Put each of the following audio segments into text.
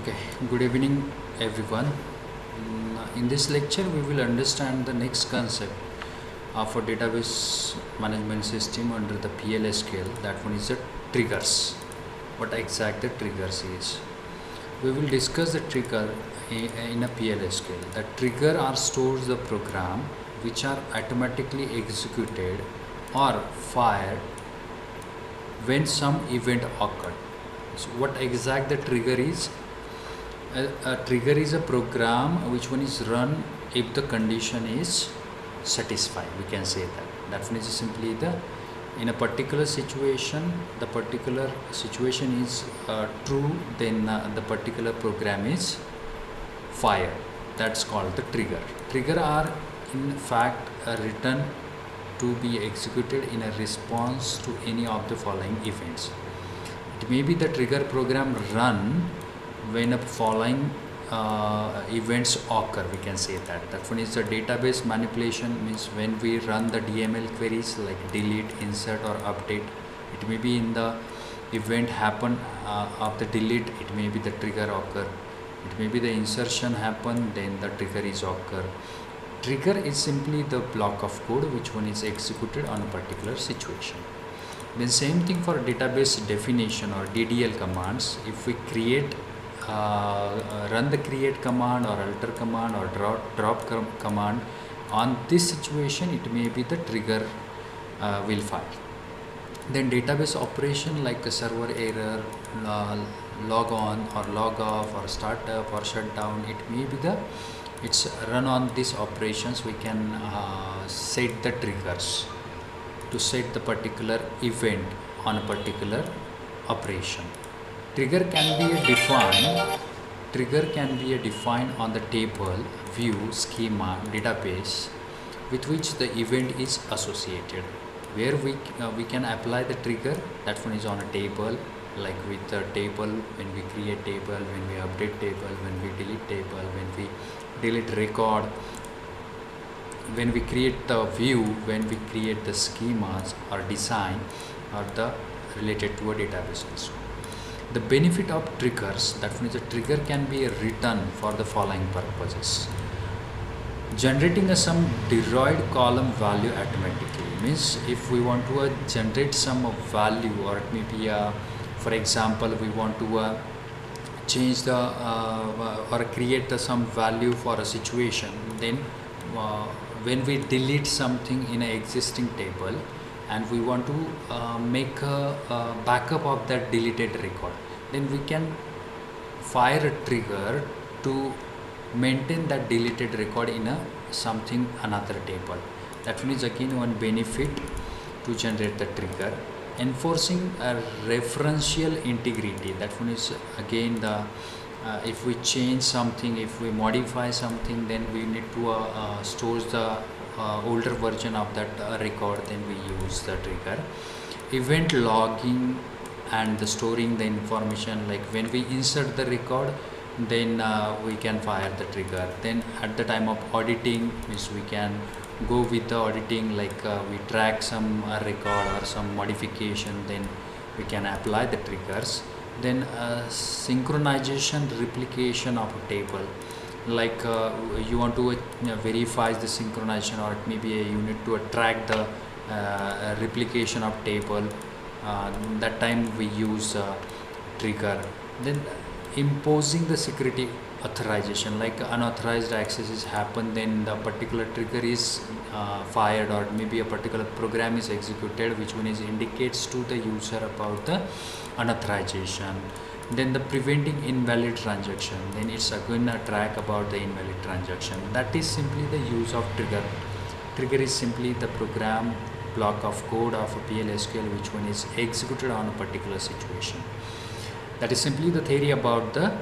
Okay, good evening everyone. In this lecture, we will understand the next concept of a database management system under the PLSQL. That one is the triggers. What exact the triggers is. We will discuss the trigger in a PLSQL. The trigger are stores the program which are automatically executed or fired when some event occurred. So what exact the trigger is? A trigger is a program which one is run if the condition is satisfied. We can say that one is simply the in a particular situation, the particular situation is true, then the particular program is fired. That's called the trigger. Trigger are in fact written to be executed in a response to any of the following events. It may be the trigger program run when a following events occur. We can say that one is the database manipulation, means when we run the DML queries like delete, insert or update. It may be in the event happen of the delete, it may be the trigger occur. It may be the insertion happen, then the trigger is occur. Trigger is simply the block of code which one is executed on a particular situation. Then same thing for database definition or DDL commands. If we create run the create command or alter command or drop command on this situation, it may be the trigger will fire. Then database operation like a server error, log on or log off or startup or shutdown, it may be the it's run on these operations. We can set the triggers to set the particular event on a particular operation. Trigger can be defined on the table, view, schema, database with which the event is associated. Where we can apply the trigger, that one is on a table, like with the table, when we create table, when we update table, when we delete table, when we delete record, when we create the view, when we create the schemas or design or the related to a database also. The benefit of triggers, that means a trigger can be written for the following purposes. Generating some derived column value automatically, means if we want to generate some value, or it may be for example we want to change the or create some value for a situation, then when we delete something in an existing table and we want to make a backup of that deleted record, then we can fire a trigger to maintain that deleted record in another table. That one is again one benefit to generate the trigger. Enforcing a referential integrity, that one is again the if we change something, if we modify something, then we need to store the older version of that record, then we use the trigger. Event logging and the storing the information, like when we insert the record, then we can fire the trigger. Then at the time of auditing, means we can go with the auditing, like we track some record or some modification, then we can apply the triggers. Then synchronization, replication of a table, like you want to verify the synchronization, or it may be you need to track the replication of table. That time we use trigger. Then imposing the security authorization, like unauthorized access is happen, then the particular trigger is fired, or maybe a particular program is executed which one is indicates to the user about the unauthorization. Then the preventing invalid transaction, then it's again a track about the invalid transaction. That is simply the use of trigger. Trigger is simply the program block of code of a PLSQL which one is executed on a particular situation. That is simply the theory about the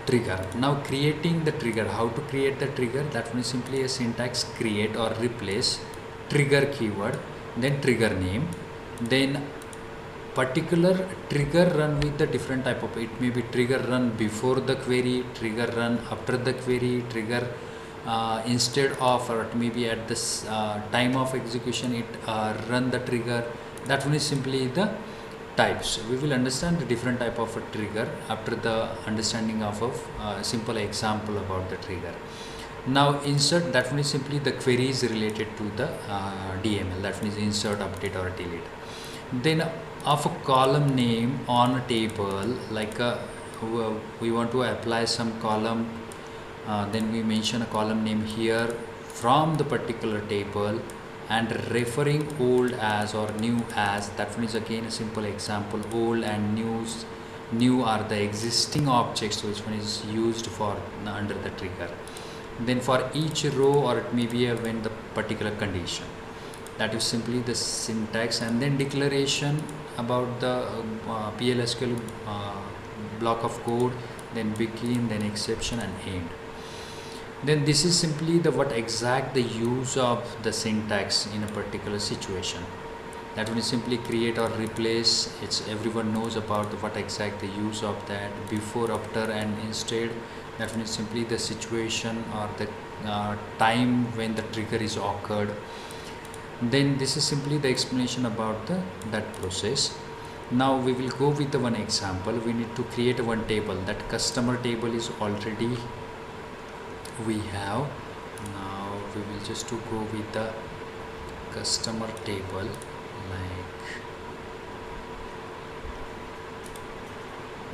trigger. Now creating the trigger, how to create the trigger, that one is simply a syntax create or replace trigger keyword, then trigger name, then particular trigger run with the different type of, it may be trigger run before the query, trigger run after the query, trigger instead of, or it may be at this time of execution it run the trigger. That one is simply the types. We will understand the different type of a trigger after the understanding of a simple example about the trigger. Now insert, that one is simply the queries related to the DML, that one is insert, update or delete. Then of a column name on a table, like we want to apply some column, then we mention a column name here from the particular table, and referring old as or new as, that one is again a simple example. Old and new are the existing objects which one is used for under the trigger. Then for each row, or it may be when the particular condition, that is simply the syntax. And then declaration about the PLSQL block of code, then begin, then exception and end. Then this is simply the what exact the use of the syntax in a particular situation. That will simply create or replace. It's everyone knows about what exact the use of that, before, after and instead. That means simply the situation or the time when the trigger is occurred. Then this is simply the explanation about that process. Now we will go with the one example. We need to create one table. That customer table is already we have. Now we will just to go with the customer table, like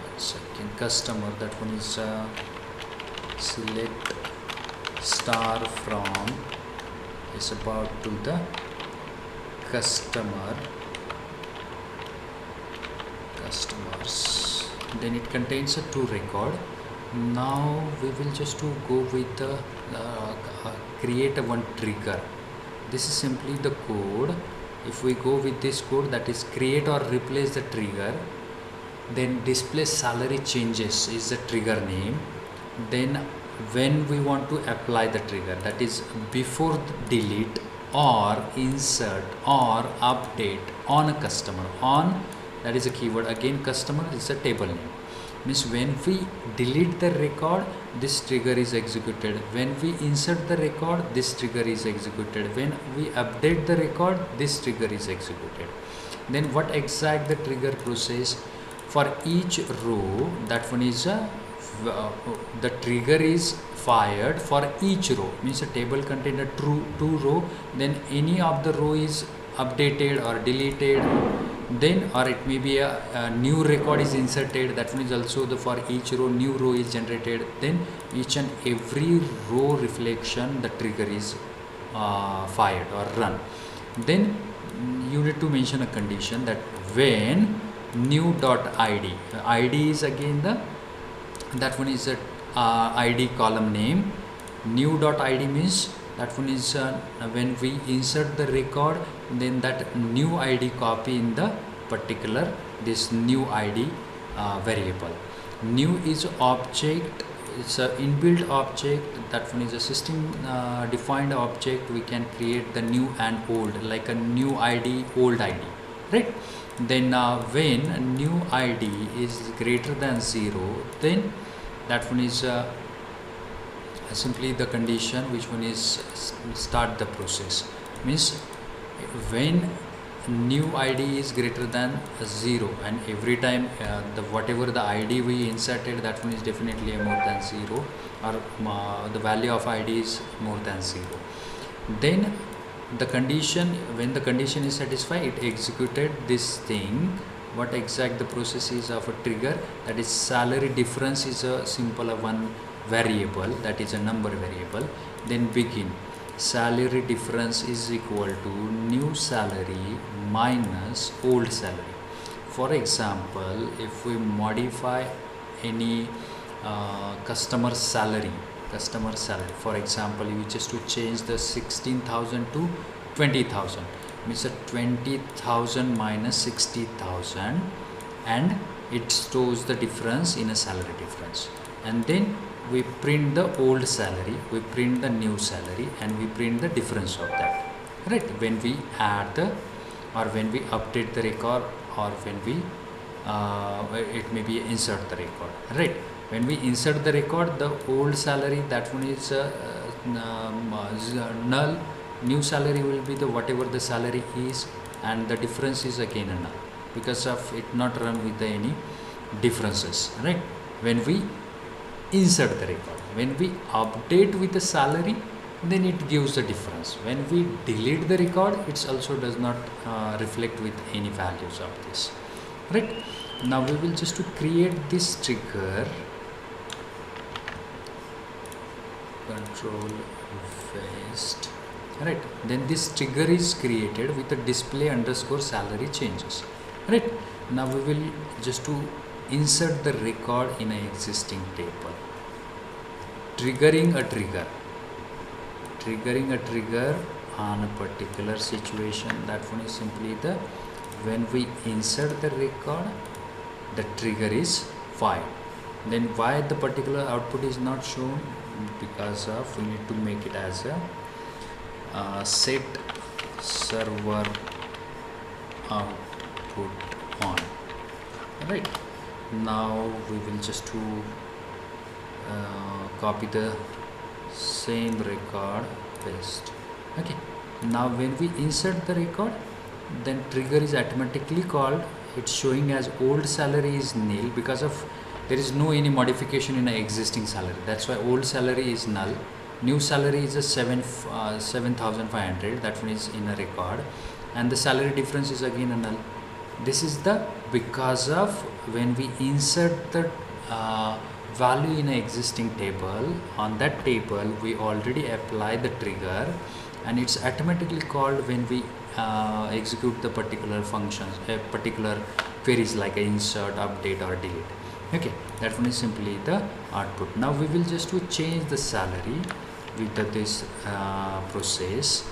one second, customer, that one is select star from is about to the customers. Then it contains a two record. Now we will just to go with the create a one trigger. This is simply the code. If we go with this code, that is create or replace the trigger, then display salary changes is the trigger name. Then when we want to apply the trigger, that is before delete or insert or update on a customer. On, that is a keyword. Again, customer is a table name. Means when we delete the record, this trigger is executed. When we insert the record, this trigger is executed. When we update the record, this trigger is executed. Then what exact the trigger process for each row, that one is the trigger is fired for each row. Means a table contain a two row, then any of the row is updated or deleted, then or it may be a new record is inserted. That one is also the for each row new row is generated. Then each and every row reflection, the trigger is fired or run. Then you need to mention a condition that when new dot id, id is again the, that one is a id column name. New dot id means that one is when we insert the record, then that new id copy in the particular this new id variable. New is object, it's a inbuilt object. That one is a system defined object. We can create the new and old, like a new id, old id, right? Then when new id is greater than 0, then that one is simply the condition which one is start the process. Means when new id is greater than 0, and every time the whatever the id we inserted, that one is definitely more than 0, or the value of id is more than 0. Then the condition, when the condition is satisfied, it executed this thing. What exact the process is of a trigger, that is salary difference is a simple one variable, that is a number variable. Then begin, salary difference is equal to new salary minus old salary. For example, if we modify any customer salary, for example, you just to change the 16,000 to 20,000, means a 20,000 minus 60,000, and it stores the difference in a salary difference. And then we print the old salary, we print the new salary, and we print the difference of that, right? When we add the, or when we update the record, or when we it may be insert the record, right? When we insert the record, the old salary, that one is null. New salary will be the whatever the salary is, and the difference is again a null, because of it not run with any differences, right? When we insert the record, when we update with the salary, then it gives the difference. When we delete the record, it also does not reflect with any values of this, right? Now we will just to create this trigger, control paste, right? Then this trigger is created with the display underscore salary changes, right? Now we will just to insert the record in an existing table, triggering a trigger on a particular situation. That one is simply the when we insert the record, the trigger is fired. Then why the particular output is not shown? Because of we need to make it as a set server output on, right? Now we will just to copy the same record, paste. Okay, now when we insert the record, then trigger is automatically called. It's showing as old salary is nil because of there is no any modification in an existing salary. That's why old salary is null. New salary is a 7,500. That one is in a record, and the salary difference is again a null. This is the because of when we insert the value in an existing table, on that table we already apply the trigger, and it's automatically called when we execute the particular functions, particular queries like insert, update or delete. Okay, that one is simply the output. Now we will just to change the salary with this process.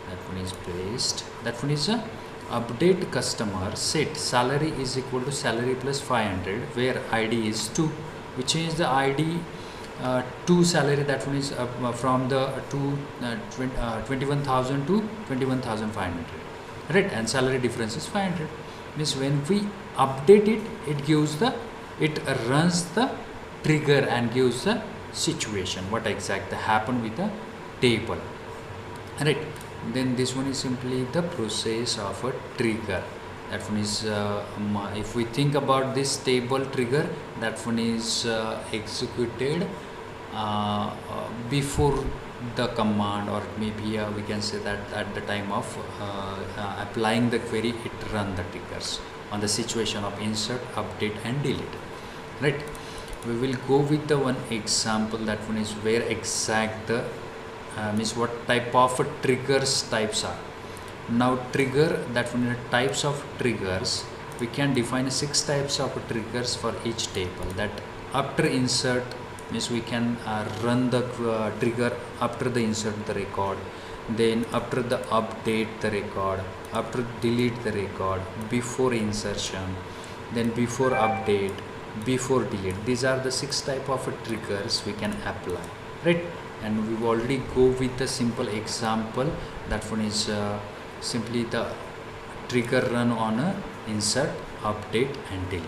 That one is paste. That one is a update customer set salary is equal to salary plus 500, where ID is 2. We change the ID to salary. That one is from the 21,000 to 21,500, right? And salary difference is 500. Means when we update it, it runs the trigger and gives the situation what exactly happened with the table, right? Then this one is simply the process of a trigger. That one is if we think about this table trigger, that one is executed before the command, or maybe we can say that at the time of applying the query, it run the triggers on the situation of insert, update and delete, right? We will go with the one example. That one is where exact the means what type of triggers types are. Now trigger, that one is types of triggers. We can define 6 types of triggers for each table. That after insert means we can run the trigger after the insert the record, then after the update the record, after delete the record, before insertion, then before update, before delete. These are the 6 type of triggers we can apply, right? And we already go with the simple example. That one is simply the trigger run on a insert, update and delete.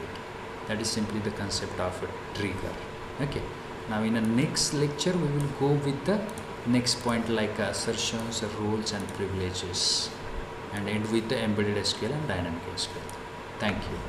That is simply the concept of a trigger. Okay, now in the next lecture we will go with the next point like assertions, roles and privileges, and end with the embedded SQL and dynamic SQL. Thank you.